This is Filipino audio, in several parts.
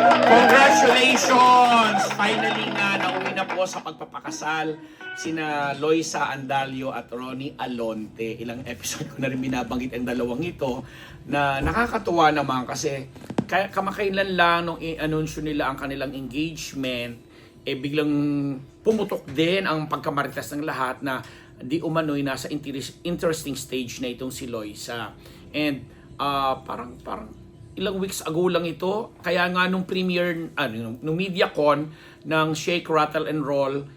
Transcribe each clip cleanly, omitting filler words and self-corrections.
Congratulations! Finally nga, nauwi na po sa pagpapakasal sina Loisa Andalio at Ronnie Alonte. Ilang episode ko na rin binabanggit ang dalawang ito na nakakatuwa naman kasi kamakailan lang nung i-anunsyo nila ang kanilang engagement, biglang pumutok din ang pagkamaritas ng lahat na di umano'y nasa interesting stage na itong si Loisa. And parang ilang weeks ago lang ito, kaya nga nung premiere, nung MediaCon ng Shake, Rattle and Roll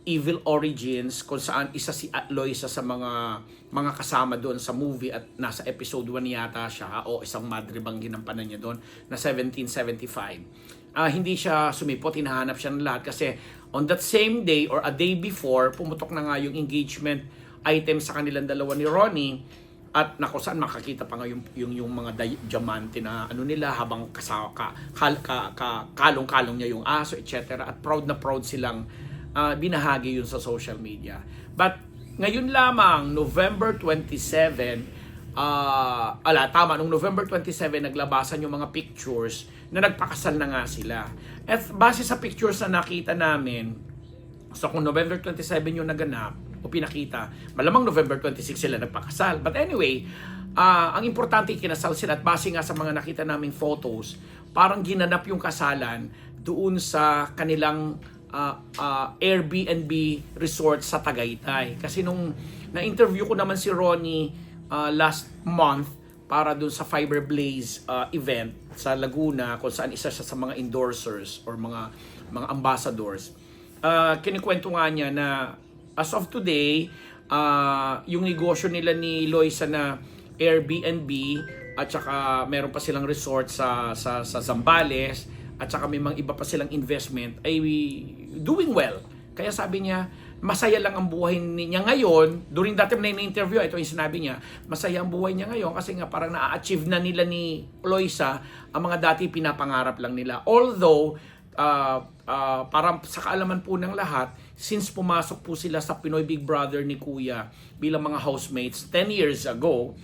Evil Origins, kung saan isa si Loisa sa mga kasama doon sa movie at nasa episode 1 yata siya o isang madre bang ginampanan niya doon na 1775. Hindi siya sumipot, hinahanap siya ng lahat kasi on that same day or a day before, pumutok na nga yung engagement item sa kanilang dalawa ni Ronnie. At na kung saan makakita pa nga yung mga diamante na nila habang kalong-kalong niya yung aso, etc. At proud na proud silang binahagi yun sa social media. But ngayon lamang, November 27, nung November 27, naglabasan yung mga pictures na nagpakasal na nga sila. At base sa pictures na nakita namin, so kung November 27 yung naganap, o pinakita, malamang November 26 sila nagpakasal. But anyway, ang importante kinasal sila at base nga sa mga nakita naming photos, parang ginanap yung kasalan doon sa kanilang Airbnb resort sa Tagaytay. Kasi nung na-interview ko naman si Ronnie last month para doon sa Fiber Blaze event sa Laguna, kung saan isa siya sa mga endorsers or mga ambassadors. Kinikwento nga niya na as of today, yung negosyo nila ni Loisa na Airbnb at saka meron pa silang resort sa Zambales at saka may mga iba pa silang investment ay doing well. Kaya sabi niya, masaya lang ang buhay niya ngayon. During that time na in-interview, ito yung sinabi niya, masaya ang buhay niya ngayon kasi nga parang na-achieve na nila ni Loisa ang mga dati pinapangarap lang nila. Although, parang sa kaalaman po ng lahat, since pumasok po sila sa Pinoy Big Brother ni Kuya bilang mga housemates 10 years ago,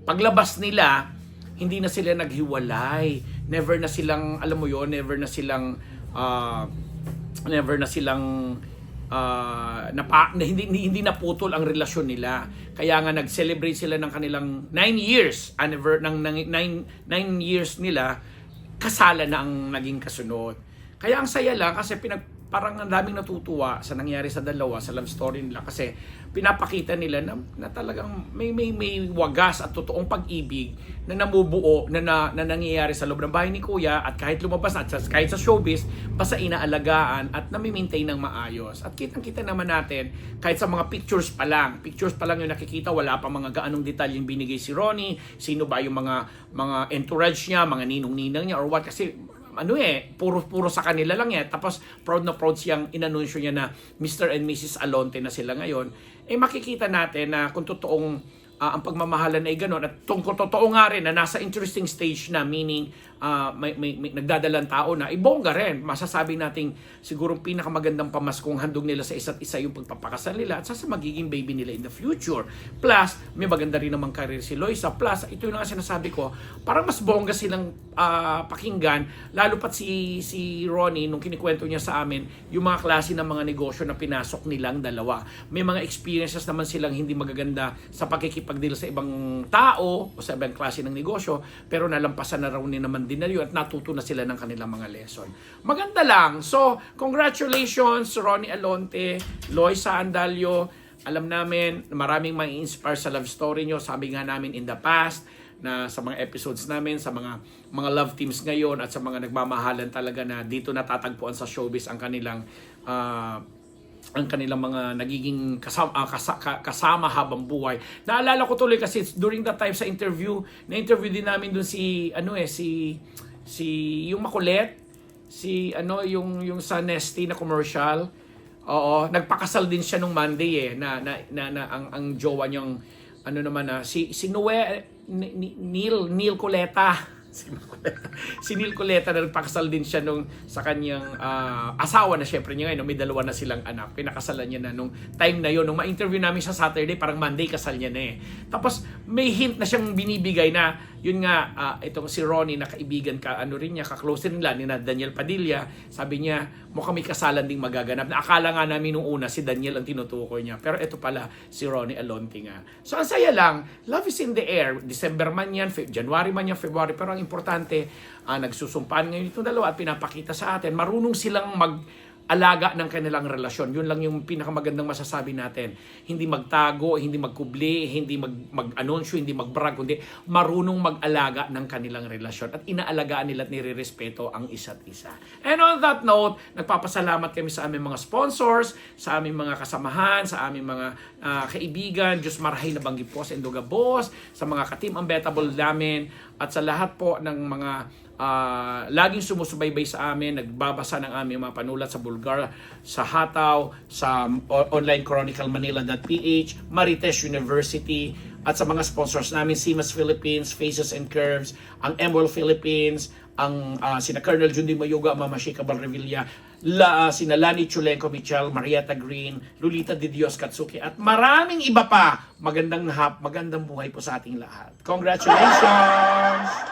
paglabas nila, hindi na sila naghiwalay. Never na silang, alam mo yon, never na silang hindi naputol ang relasyon nila. Kaya nga nag-celebrate sila ng kanilang 9 years, 9 years nila, kasalan na ang naging kasunod. Kaya ang saya lang kasi parang ang daming natutuwa sa nangyari sa dalawa, sa love story nila kasi pinapakita nila na talagang may wagas at totoong pag-ibig na namubuo na nangyayari sa loob ng bahay ni Kuya at kahit lumabas at kahit sa showbiz, basta inaalagaan at nami-maintain ng maayos. At kitang-kita naman natin kahit sa mga pictures pa lang yung nakikita, wala pa mga gaanong detalyeng binigay si Ronnie, sino ba yung mga entourage niya, mga ninong-ninang niya or what, kasi puro sa kanila lang yan. Tapos proud na proud siyang inanunsyo niya na Mr. and Mrs. Alonte na sila ngayon. Makikita natin na kung totoong ang pagmamahalan ay gano'n at kung totoo nga rin na nasa interesting stage na, meaning may nagdadalang tao na ibongga rin. Masasabi nating siguro pinakamagandang pamaskong handog nila sa isa't isa yung pagpapakasal nila at sa magiging baby nila in the future. Plus, may maganda rin namang career si Loisa. Plus, ito yung nga sinasabi ko, parang mas bongga silang pakinggan, lalo pat si Ronnie nung kinikwento niya sa amin yung mga klase ng mga negosyo na pinasok nilang dalawa. May mga experiences naman silang hindi magaganda sa pakikipagdeal sa ibang tao o sa ibang klase ng negosyo, pero nalampasan na raw naman din na yun at natuto na sila ng kanilang mga lesson. Maganda lang. So, congratulations Ronnie Alonte, Loisa Andalio. Alam namin, maraming ma-inspire sa love story nyo. Sabi nga namin in the past, na sa mga episodes namin, sa mga love teams ngayon at sa mga nagmamahalan talaga na dito natatagpuan sa showbiz ang kanilang mga nagiging kasama habang buhay. Naalala ko tuloy kasi during that time sa interview, na-interview din namin dun si yung makulit, yung sa Nesty na commercial. Oo, nagpakasal din siya nung Monday na ang jowa niyang si Neil Coleta. Si Neil Coleta na nagpakasal din siya sa kanyang asawa na syempre niya ngayon, may dalawa na silang anak. Pinakasalan niya na nung time na yun. Nung ma-interview namin sa Saturday, parang Monday kasal niya na eh. Tapos may hint na siyang binibigay na yun nga, itong si Ronnie na kaibigan ka, ano rin niya, kaklose rin nila, ni na Daniel Padilla, sabi niya, mukhang may kasalan ding magaganap. Na akala nga namin nung una, si Daniel ang tinutukoy niya. Pero ito pala, si Ronnie Alonte nga. So, ang saya lang, love is in the air. December man yan, January man yan, February. Pero ang importante, nagsusumpaan ngayon itong dalawa at pinapakita sa atin, marunong silang alaga ng kanilang relasyon. Yun lang yung pinakamagandang masasabi natin. Hindi magtago, hindi magkubli, hindi mag-anunsyo, hindi mag-brag, kundi marunong mag-alaga ng kanilang relasyon at inaalagaan nila at nirerespeto ang isa't isa. And on that note, nagpapasalamat kami sa aming mga sponsors, sa aming mga kasamahan, sa aming mga kaibigan, Diyos marahay na banggi po sa Endoga Boss, sa mga ka-team Unbettable namin, at sa lahat po ng mga laging sumusubaybay sa amin, nagbabasa ng aming mga panulat sa Bulgar, sa Hataw, sa online chroniclemanila.ph, Marites University, at sa mga sponsors namin, Simas Philippines, Faces and Curves, ang Emerald Philippines, ang sina Colonel Jundi Mayoga, Mama Shika Balrevilla, sina Lani Chulenko Michel, Marietta Green, Lolita De Dios Katsuki, at maraming iba pa. Magandang buhay po sa ating lahat. Congratulations!